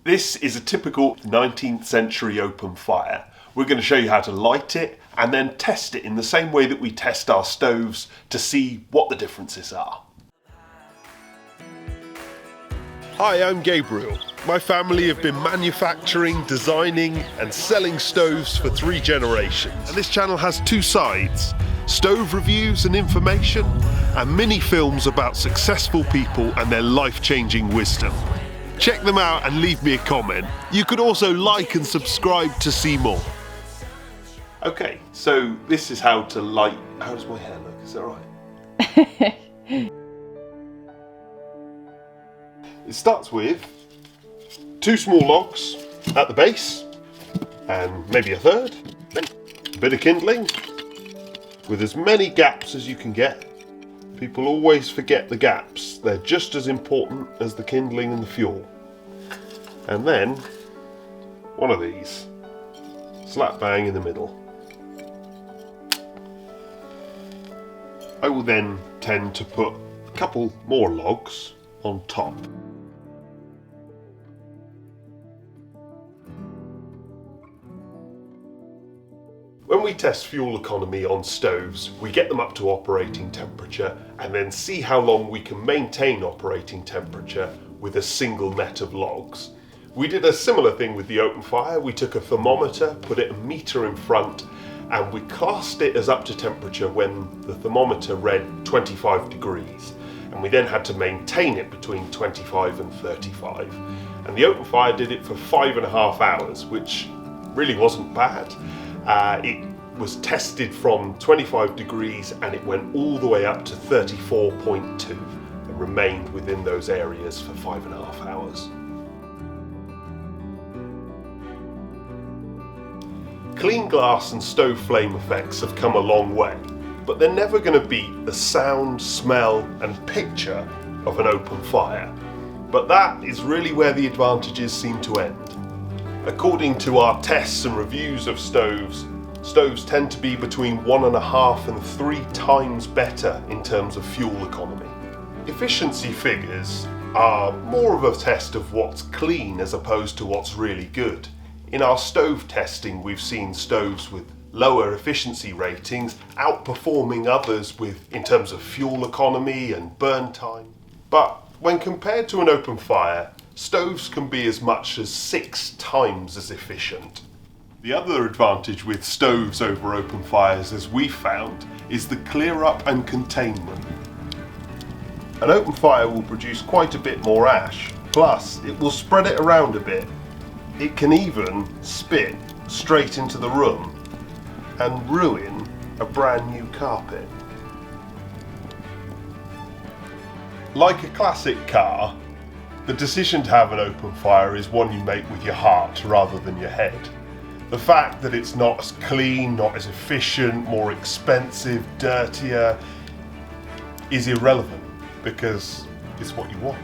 This is a typical 19th century open fire. We're going to show you how to light it and then test it in the same way that we test our stoves to see what the differences are. Hi, I'm Gabriel. My family have been manufacturing, designing and selling stoves for 3 generations. And this channel has 2 sides: stove reviews and information, and mini films about successful people and their life-changing wisdom. Check them out and leave me a comment. You could also like and subscribe to see more. Okay, so this is how to light. How does my hair look? Is that right? It starts with 2 small logs at the base, and maybe a third. A bit of kindling, with as many gaps as you can get. People always forget the gaps. They're just as important as the kindling and the fuel. And then, one of these, slap bang in the middle. I will then tend to put a couple more logs on top. When we test fuel economy on stoves, we get them up to operating temperature and then see how long we can maintain operating temperature with a single net of logs. We did a similar thing with the open fire. We took a thermometer, put it a metre in front, and we classed it as up to temperature when the thermometer read 25 degrees. And we then had to maintain it between 25 and 35. And the open fire did it for 5.5 hours, which really wasn't bad. It was tested from 25 degrees and it went all the way up to 34.2 and remained within those areas for 5.5 hours. Clean glass and stove flame effects have come a long way, but they're never going to beat the sound, smell and picture of an open fire. But that is really where the advantages seem to end. According to our tests and reviews of stoves tend to be between 1.5 and 3 times better in terms of fuel economy. Efficiency figures are more of a test of what's clean as opposed to what's really good. In our stove testing, we've seen stoves with lower efficiency ratings outperforming others in terms of fuel economy and burn time. But when compared to an open fire, stoves can be as much as 6 times as efficient. The other advantage with stoves over open fires, as we found, is the clear up and containment. An open fire will produce quite a bit more ash, plus it will spread it around a bit. It can even spit straight into the room and ruin a brand new carpet. Like a classic car, the decision to have an open fire is one you make with your heart rather than your head. The fact that it's not as clean, not as efficient, more expensive, dirtier, is irrelevant because it's what you want.